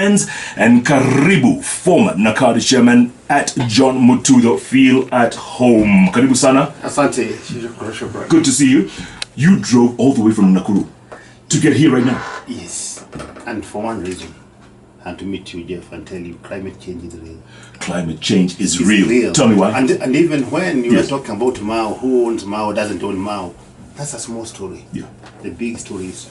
ends. And karibu, former Nakari chairman at John Mututho. Feel at home. Karibu sana. Asante. Good to see you. You drove all the way from Nakuru to get here right now. Yes. And for one reason. And to meet you, Jeff, and tell you climate change is real. Climate change is real. Tell me why. And even when you are talking about Mao, who owns Mao, doesn't own Mao, that's a small story. Yeah. The big story is,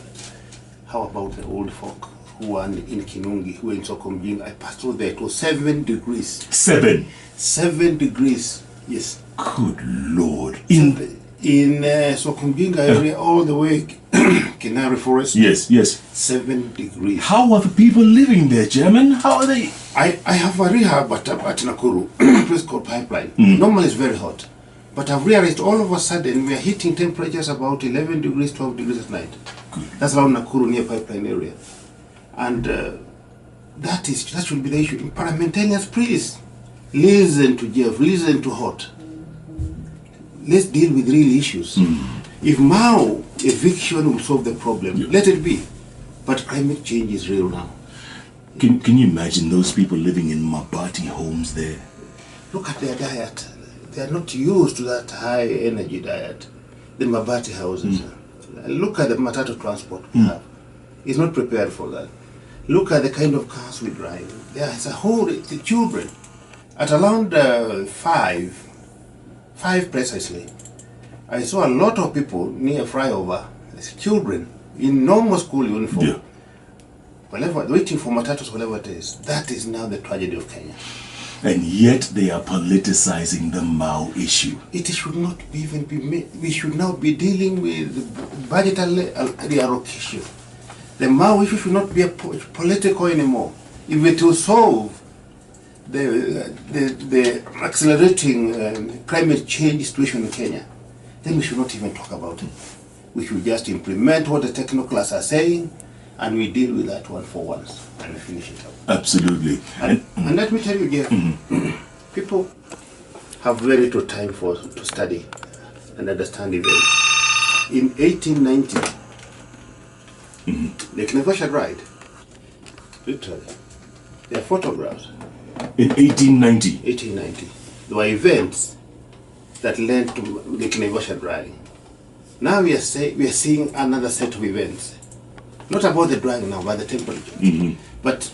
how about the old folk who are in Kinungi, who are in Sokomjinga? I passed through there. It was 7 degrees. 7 degrees, yes. Good Lord. In Sokomjinga area, all the way Canary Forest. Yes. 7 degrees. How are the people living there, Chairman? How are they? I have a rehab at Nakuru, a place called Pipeline. Normally it's very hot. But I've realized all of a sudden we are hitting temperatures about 11 degrees, 12 degrees at night. Good. That's around Nakuru, near Pipeline area. And that should be the issue. Parliamentarians, please, listen to Jeff, listen to Hot. Let's deal with real issues. If Mao eviction will solve the problem, let it be. But climate change is real now. Can you imagine those people living in Mabati homes there? Look at their diet. They are not used to that high energy diet. The Mabati houses. Look at the Mututho transport we have. It's not prepared for that. Look at the kind of cars we drive. There's a whole, the children. At around 5 precisely, I saw a lot of people near flyover, children in normal school uniform, waiting for Matutos, whatever it is. That is now the tragedy of Kenya. And yet they are politicizing the Mao issue. It should not even be made. We should now be dealing with budgetary reallocation. The Mao issue should not be political anymore. If it will solve the accelerating climate change situation in Kenya, then we should not even talk about it. We should just implement what the technocrats are saying, and we deal with that one for once and finish it up. Absolutely. And let me tell you, Jeff, people have very little time to study and understand events. In 1890, the Kinevasha ride, literally, there are photographs. In 1890? 1890. There were events that led to the Kinevasha ride. Now we are seeing another set of events. Not about the drying now, but the temperature. But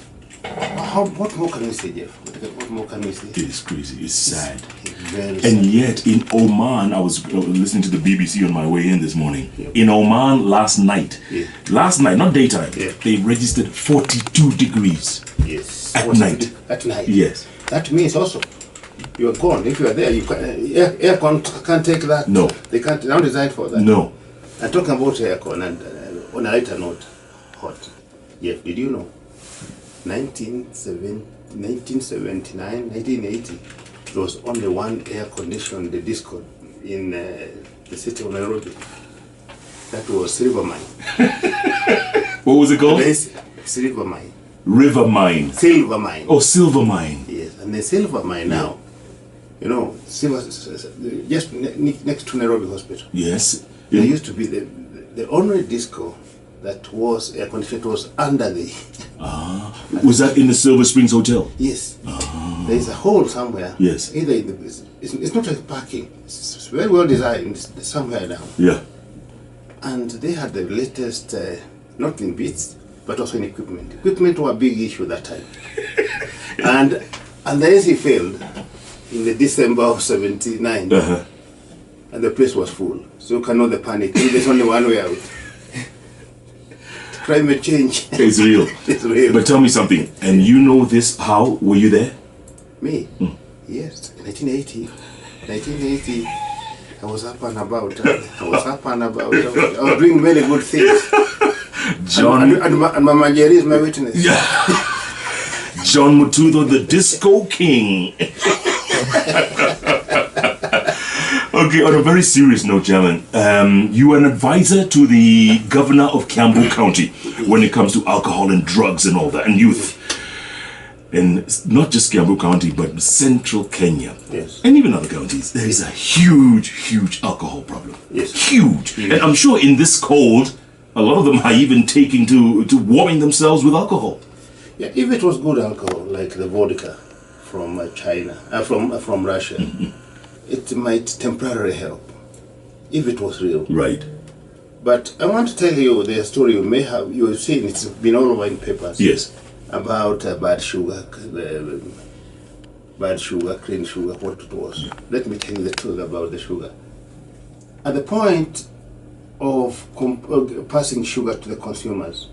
what more can we say, Jeff? What more can we say? It is crazy. It's sad. It's very sad. And yet, in Oman, I was listening to the BBC on my way in this morning. In Oman last night, not daytime, they registered 42 degrees. Yes. At night. At night. Yes. That means also, you are gone. If you are there, you aircon can't take that. No. They can't. They're not designed for that. No. And talking about aircon, and on a lighter note, Hot. Jeff, did you know? 1979, 1980, there was only one air-conditioned disco in the city of Nairobi. That was Silver Mine. What was it called? Silver Mine. River Mine. Silver Mine. Oh, Silver Mine. Yes, and the Silver Mine now, you know, just next to Nairobi Hospital. Yes. There used to be the only disco that was air-conditioned was under the... Was that in the Silver Springs Hotel? Yes. There is a hole somewhere. Yes. Either in the... It's not like parking. It's very well designed. It's somewhere down. Yeah. And they had the latest, not in bits, but also in equipment. Equipment was a big issue that time. and the AC failed in the December of 79. And the place was full. So you can know the panic. There's only one way out. Climate change. It's real. It's real. But tell me something. And you know this, how? Were you there? Me? Yes. 1980, I was up and about. I was doing many good things. John... And Mama Jerry is my witness. Yeah. John Mututho, the Disco King. Okay, on a very serious note, Chairman, you are an advisor to the governor of Kiambu County when it comes to alcohol and drugs and all that, and youth. And not just Kiambu County, but central Kenya. Yes. And even other counties. There is a huge alcohol problem. Yes. Huge. And I'm sure in this cold, a lot of them are even taking to warming themselves with alcohol. Yeah, if it was good alcohol, like the vodka from China, from Russia, it might temporarily help, if it was real. Right. But I want to tell you the story you have seen, it's been all over in papers. Yes. About bad sugar, clean sugar, what it was. Let me tell you the truth about the sugar. At the point of passing sugar to the consumers,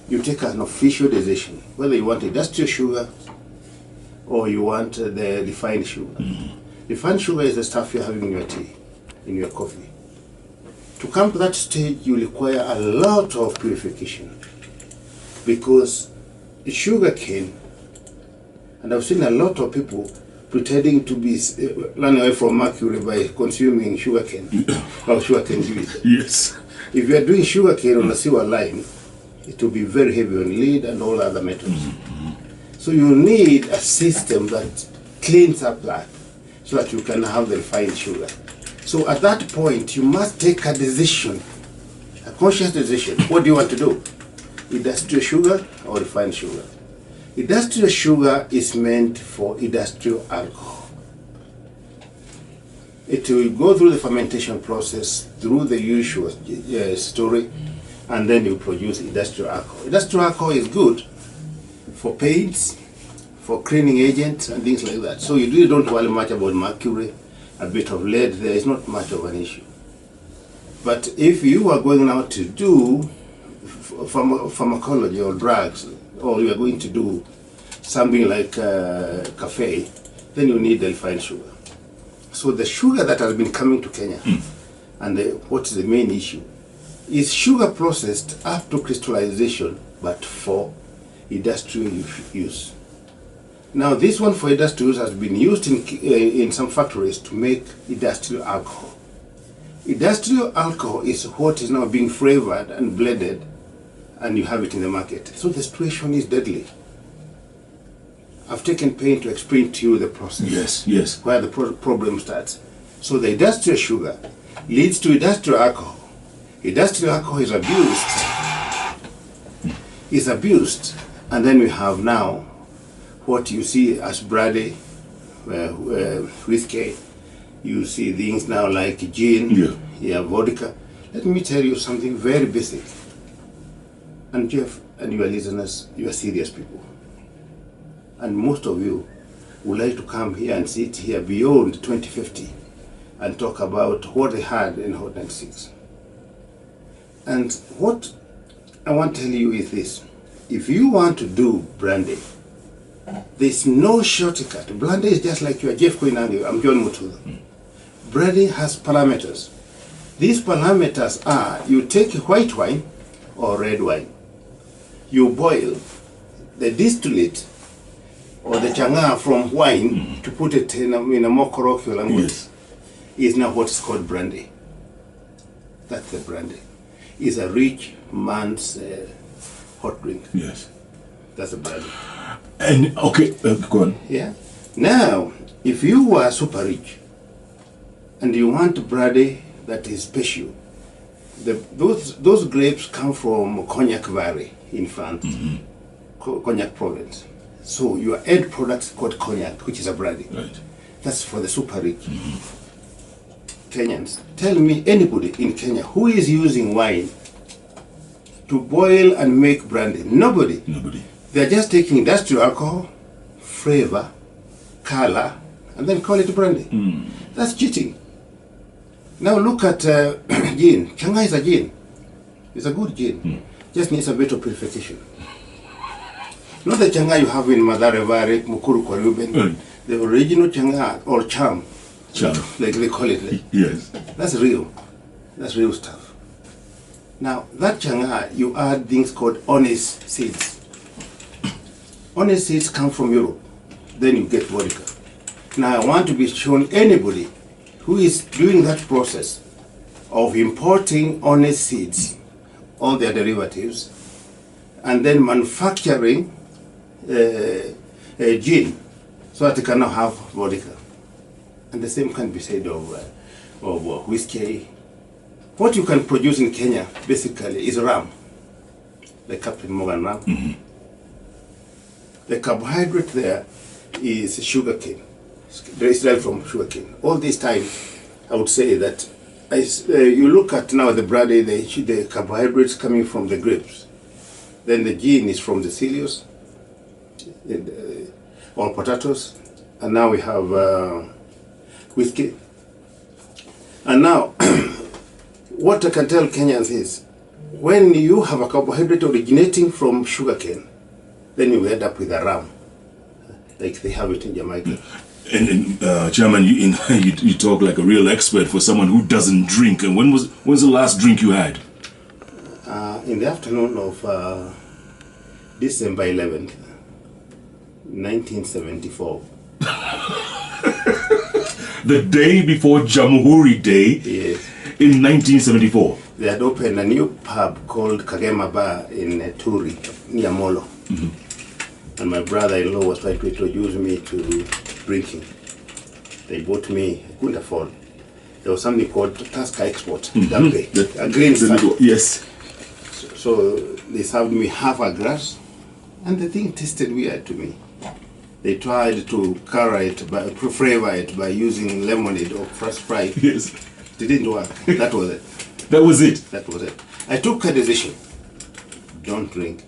you take an official decision whether you want industrial sugar or you want the refined sugar. Refined sugar is the stuff you're having in your tea, in your coffee. To come to that stage, you require a lot of purification, because sugar cane, and I've seen a lot of people pretending to be running away from mercury by consuming sugar cane or sugar cane juice. Yes. If you are doing sugar cane on a sewer line, it will be very heavy on lead and all other metals. So you need a system that cleans up that so that you can have the refined sugar. So at that point, you must take a decision, a conscious decision. What do you want to do? Industrial sugar or refined sugar? Industrial sugar is meant for industrial alcohol. It will go through the fermentation process, through the usual story, and then you produce industrial alcohol. Industrial alcohol is good for paints, for cleaning agents, and things like that. So you really don't worry much about mercury. A bit of lead there is not much of an issue. But if you are going now to do pharmacology or drugs, or you are going to do something like cafe, then you need the refined sugar. So the sugar that has been coming to Kenya, and what is the main issue, is sugar processed up to crystallization, but for industrial use. Now this one for industrial use has been used in some factories to make industrial alcohol. Industrial alcohol is what is now being flavored and blended, and you have it in the market. So the situation is deadly. I've taken pain to explain to you the process. Yes, yes. Where the problem starts. So the industrial sugar leads to industrial alcohol. Industrial alcohol is abused. And then we have now what you see as brandy, whiskey. You see things now like gin, vodka. Let me tell you something very basic. And Jeff and your listeners, you are serious people. And most of you would like to come here and sit here beyond 2050 and talk about what they had in Hot 96. And what I want to tell you is this. If you want to do brandy, there's no shortcut. Brandy is just like you are Jeff Koinange, I'm John Mututho. Brandy has parameters. These parameters are, you take white wine or red wine, you boil the distillate or the changa from wine, to put it in a more colloquial language, is now what's called brandy. That's the brandy. It's a rich man's hot drink. Yes. That's a brandy. And okay, go on. Yeah. Now, if you are super rich and you want brandy that is special, those grapes come from Cognac Valley in France, Cognac province. So your end product called cognac, which is a brandy. Right. That's for the super rich. Kenyans. Tell me anybody in Kenya who is using wine to boil and make brandy. Nobody. Nobody. They're just taking industrial alcohol, flavor, color, and then call it brandy. That's cheating. Now look at gin. Changa is a gin. It's a good gin. Just needs a bit of purification. Not the changa you have in Madare Vare, Mukuru Kwaluben. The original changa or cham. Cham. Like they call it. Yes. That's real. That's real stuff. Now, that changa, you add things called honest seeds. Honest seeds come from Europe. Then you get vodka. Now, I want to be shown anybody who is doing that process of importing honest seeds, all their derivatives, and then manufacturing gin so that you can now have vodka. And the same can be said of whiskey. What you can produce in Kenya basically is rum, like Captain Morgan rum. The carbohydrate there is sugarcane. It's derived from sugarcane. All this time, I would say that you look at now the brandy, the carbohydrates coming from the grapes. Then the gin is from the cereals, or potatoes. And now we have whiskey. And now, what I can tell Kenyans is, when you have a carbohydrate originating from sugarcane, then you end up with a rum, like they have it in Jamaica. And Chairman, you talk like a real expert for someone who doesn't drink. And when's the last drink you had? In the afternoon of December 11th, 1974. The day before Jamhuri Day, Yes. in 1974. They had opened a new pub called Kagema Bar in Turi, near Molo. And my brother-in-law was trying to introduce me to drinking. They bought me, I couldn't afford. There was something called Tusker Export, Dampe, a green stuff. Yes. So they served me half a glass, and the thing tasted weird to me. They tried to flavor it by using lemonade or fresh Sprite. Yes. It didn't work. That was it. That was it. That was it. I took a decision. Don't drink.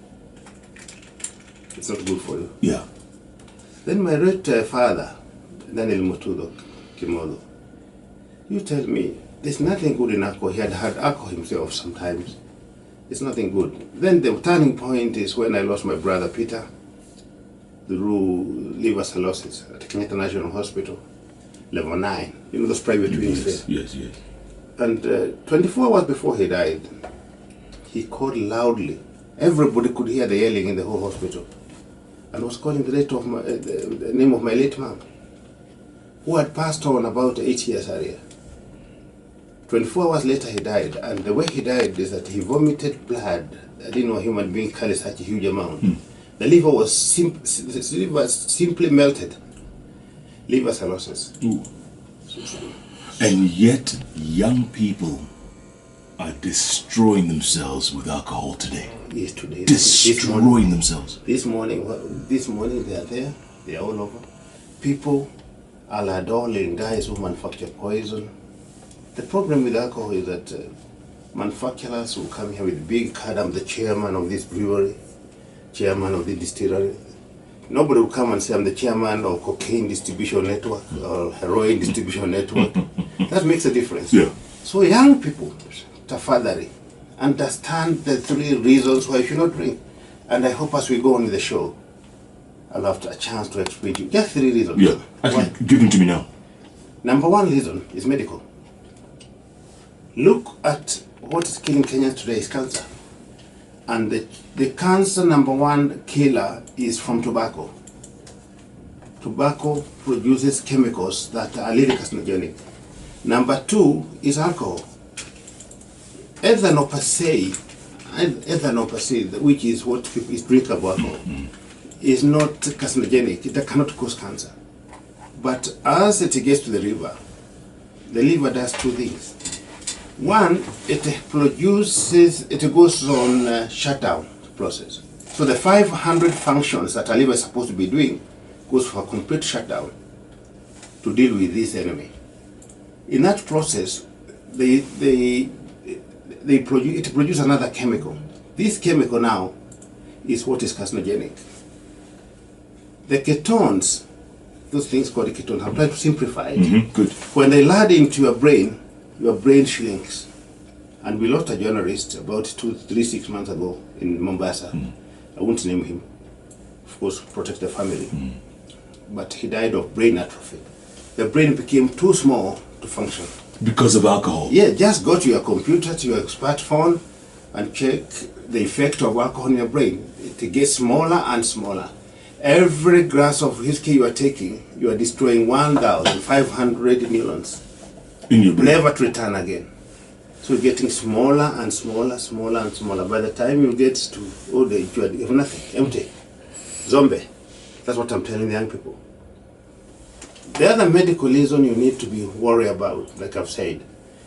It's not good for you. Yeah. Then my late father, Daniel Mututho Kimolo, you tell me, there's nothing good in alcohol. He had had alcohol himself sometimes. It's nothing good. Then the turning point is when I lost my brother Peter through liver cirrhosis at Kenyatta National Hospital, level 9. You know those private wings there? Yes, yes. And 24 hours before he died, he called loudly. Everybody could hear the yelling in the whole hospital. And was calling the name of my late mom, who had passed on about 8 years earlier. 24 hours later he died, and the way he died is that he vomited blood. I didn't know a human being carry such a huge amount. The liver was simply melted. Liver cirrhosis. Ooh. And yet, young people are destroying themselves with alcohol today. Yes, today. Destroying themselves. This morning they are there. They are all over. People are ladoling guys who manufacture poison. The problem with alcohol is that manufacturers will come here with big card. I'm the chairman of this brewery, chairman of the distillery. Nobody will come and say I'm the chairman of cocaine distribution network or heroin distribution network. That makes a difference. Yeah. So young people, tafadhali, understand the 3 reasons why you should not drink. And I hope as we go on with the show, I'll have a chance to explain to you. Just 3 reasons. Yeah. Actually, give them to me now. Number 1 reason is medical. Look at what is killing Kenyans today is cancer. And the cancer number 1 killer is from tobacco. Tobacco produces chemicals that are really carcinogenic. Number 2 is alcohol. Ethanol per se, which is what people drink of alcohol, is not carcinogenic. It cannot cause cancer. But as it gets to the liver does 2 things. 1, it goes on shutdown process. So the 500 functions that a liver is supposed to be doing goes for a complete shutdown to deal with this enemy. In that process, it produces another chemical. This chemical now is what is carcinogenic. The ketones, those things called ketones, I'm trying to simplify it. Good. When they land into your brain shrinks. And we lost a journalist about 6 months ago in Mombasa. I won't name him, of course, protect the family. But he died of brain atrophy. The brain became too small to function. Because of alcohol? Yeah, just go to your computer, to your smartphone, and check the effect of alcohol in your brain. It gets smaller and smaller. Every glass of whiskey you are taking, you are destroying 1,500 neurons. In your brain. Never to return again. So you're getting smaller and smaller, smaller and smaller. By the time you get to old age, you have nothing, empty, zombie. That's what I'm telling the young people. The other medical reason you need to be worried about, like I've said,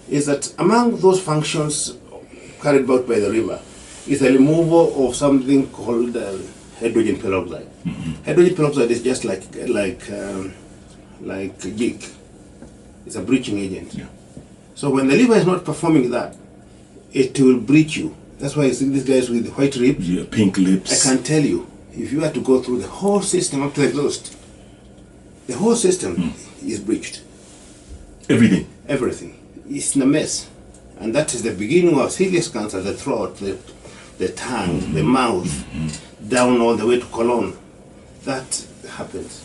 is that among those functions carried out by the liver is the removal of something called hydrogen peroxide. Hydrogen peroxide is just like zinc. It's a breaching agent. Yeah. So when the liver is not performing that, it will breach you. That's why you see these guys with white lips. Yeah, pink lips. I can tell you, if you had to go through the whole system up to the exhaust, the whole system is breached. Everything. Everything. It's in a mess. And that is the beginning of serious cancer, the throat, the tongue, the mouth, down all the way to colon. That happens.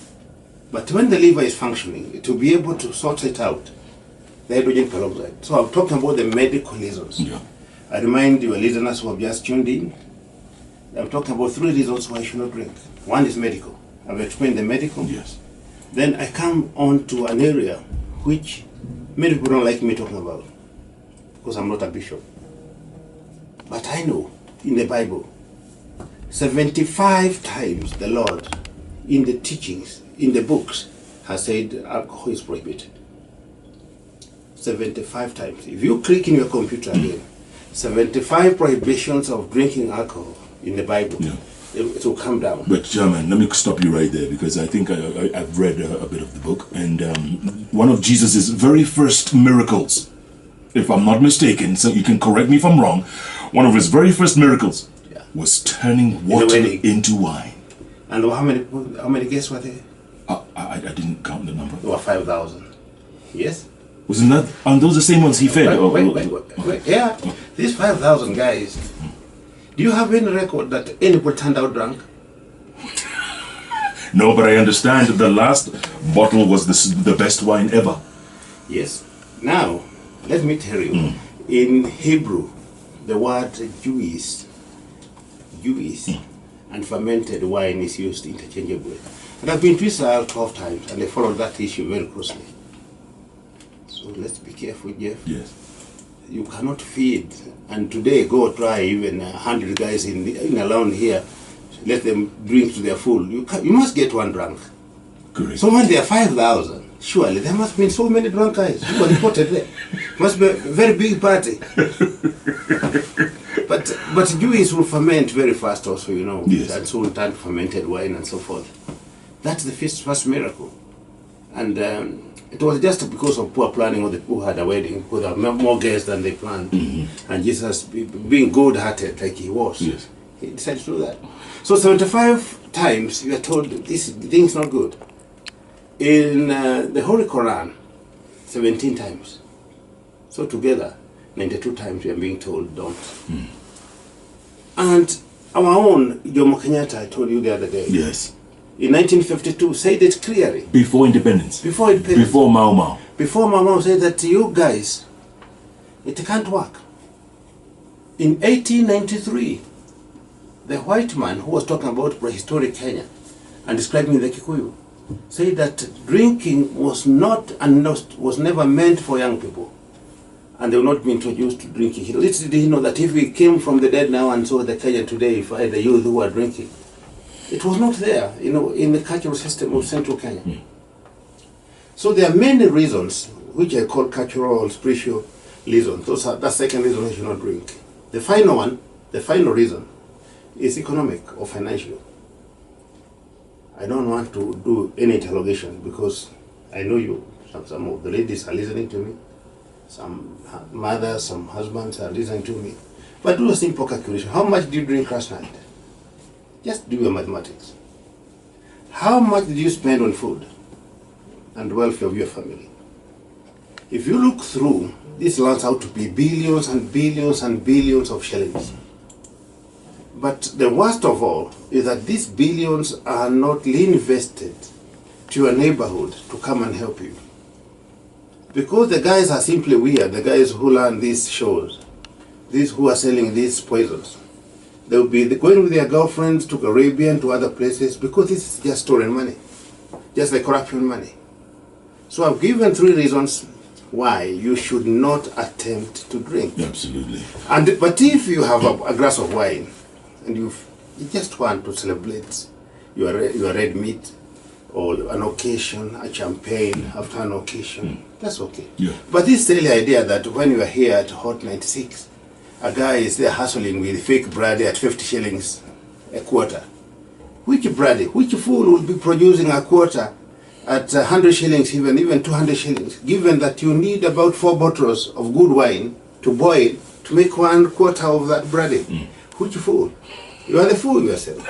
But when the liver is functioning, to be able to sort it out, the hydrogen peroxide. So I'm talking about the medical reasons. Yeah. I remind your listeners who have just tuned in, I'm talking about 3 reasons why you should not drink. One is medical. I've explained the medical. Yes. Then I come on to an area which many people don't like me talking about, because I'm not a bishop. But I know in the Bible, 75 times the Lord, in the teachings, in the books, has said alcohol is prohibited. 75 times. If you click in your computer again, 75 prohibitions of drinking alcohol in the Bible, it will come down. But Chairman, let me stop you right there, because I think I've read a bit of the book, and one of Jesus' very first miracles, if I'm not mistaken, so you can correct me if I'm wrong, one of his very first miracles was turning water into wine. And how many guests were there? I didn't count the number. There were 5,000. Yes? Wasn't that, and those the same ones he fed? Wait. Yeah, these 5,000 guys, do you have any record that anybody turned out drunk? No, but I understand the last bottle was the best wine ever. Yes. Now, let me tell you, in Hebrew, the word juice, and fermented wine is used interchangeably. And I've been to Israel 12 times, and I followed that issue very closely. So let's be careful, Jeff. Yes. You cannot feed, and today go try even 100 guys in around here, let them drink to their full. You must get one drunk. Correct. So when there are 5,000, surely there must have been so many drunk guys who were reported there. Must be a very big party. But juice will ferment very fast also, you know, and so will turn to fermented wine and so forth. That's the first miracle. And it was just because of poor planning of the people who had a wedding, who had more guests than they planned. And Jesus, being good-hearted like he was, he decided to do that. So 75 times you are told this thing is not good. In the Holy Quran, 17 times. So together, 92 times we are being told don't. And our own Jomo Kenyatta, I told you the other day. Yes. In 1952, said it clearly. Before independence. Before independence. Before Mau Mau. Before Mau Mau said that you guys, it can't work. In 1893, the white man who was talking about prehistoric Kenya and describing the Kikuyu said that drinking was not and was never meant for young people. And they will not be introduced to drinking. Little did he know that if we came from the dead now and saw the Kenya today, if I had the youth who are drinking, it was not there, you know, in the cultural system of central Kenya. So there are many reasons, which I call cultural or spiritual reasons. That's second reason I should not drink. The final one, the final reason, is economic or financial. I don't want to do any interrogation because I know you, some of the ladies are listening to me. Some mothers, some husbands are listening to me. But do a simple calculation. How much did you drink last night? Just do your mathematics. How much did you spend on food and welfare of your family? If you look through, this lands out to be billions and billions and billions of shillings. But the worst of all is that these billions are not reinvested to your neighborhood to come and help you. Because the guys are simply weird, the guys who learn these shows, these who are selling these poisons. They will be going with their girlfriends to Caribbean, to other places, because this is just stolen money, just like corruption money. So I've given 3 reasons why you should not attempt to drink. Absolutely. But if you have a glass of wine, and you just want to celebrate your red meat, or an occasion, a champagne after an occasion, that's okay. Yeah. But this silly idea that when you are here at Hot 96, a guy is there hustling with fake brandy at 50 shillings a quarter, Which fool will be producing a quarter at 100 shillings, even 200 shillings, given that you need about 4 bottles of good wine to boil to make 1 quarter of that brandy? Which fool? You are the fool yourself.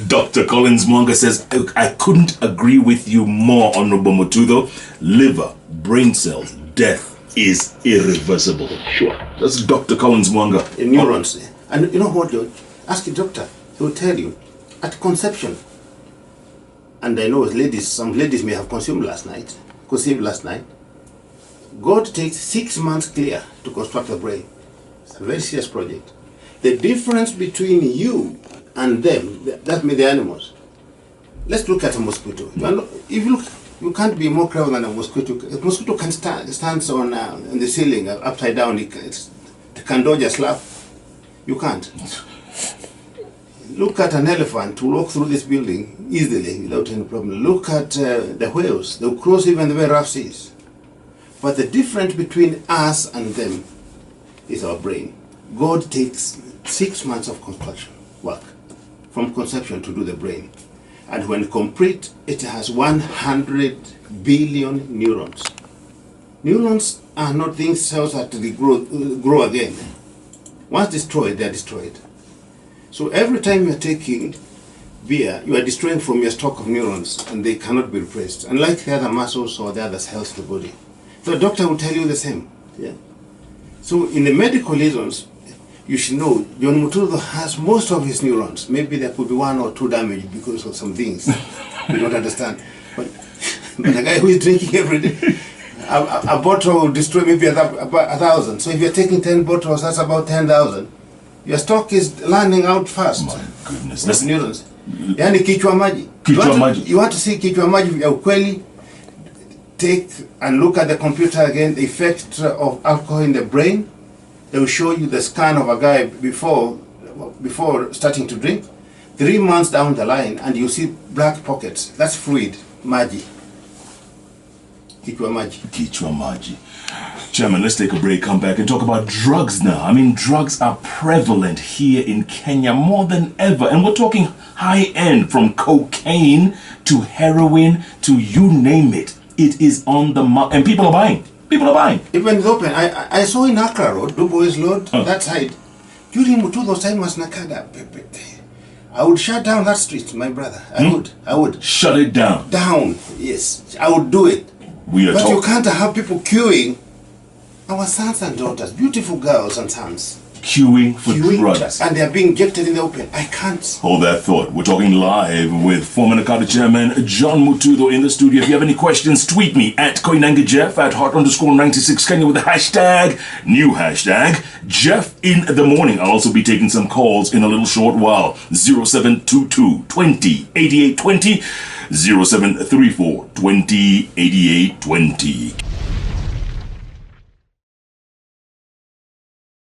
Dr. Collins Mwanga says, I couldn't agree with you more, Honorable Mututho. Liver, brain cells, death is irreversible. Sure. That's Dr. Collins Mwanga. In neurons. And you know what, George? Ask the doctor. He will tell you, at conception, and I know some ladies may have conceived last night, God takes 6 months clear to construct the brain. It's a very serious project. The difference between you and them, that means the animals. Let's look at a mosquito. If you look, you can't be more clever than a mosquito. A mosquito can stands on the ceiling upside down. It can dodge a slap. You can't. Look at an elephant to walk through this building easily without any problem. Look at the whales. They'll cross even the very rough seas. But the difference between us and them is our brain. God takes 6 months of construction work from conception to do the brain. And when complete, it has 100 billion neurons. Neurons are not things cells that they grow again. Once destroyed, they are destroyed. So every time you are taking beer, you are destroying from your stock of neurons, and they cannot be replaced. Unlike the other muscles or the other cells of the body. The doctor will tell you the same. Yeah. So in the medical reasons, you should know John Mututho has most of his neurons. Maybe there could be 1 or 2 damaged because of some things we don't understand. But a guy who is drinking every day, a bottle will destroy maybe 1,000. So if you're taking 10 bottles, that's about 10,000. Your stock is landing out fast. My goodness. That's neurons. Yani kichwa maji. You want to see kichwa maji ya ukweli? Take and look at the computer again, the effect of alcohol in the brain. They will show you the scan of a guy before starting to drink. 3 months down the line, and you see black pockets. That's fluid, maji. Kichwa maji. Kichwa maji. Chairman, let's take a break, come back and talk about drugs now. I mean, drugs are prevalent here in Kenya more than ever. And we're talking high-end, from cocaine to heroin to you name it. It is on the market. And people are buying. People are buying. Even it's open. I saw in Accra Road, Dubois Road, that side. During Mututho's time was Nakada. I would shut down that street, my brother. I would. Shut it down. Down, yes. I would do it. But you can't have people queuing. Our sons and daughters, beautiful girls and sons. Queuing for drugs. And they are being injected in the open. I can't. Hold that thought. We're talking live with former Nakada Chairman John Mututho in the studio. If you have any questions, tweet me at Koinangajeff at @hot_96 Kenya with the new hashtag, Jeff in the morning. I'll also be taking some calls in a little short while. 0722 20 88 20, 0734 20 88 20.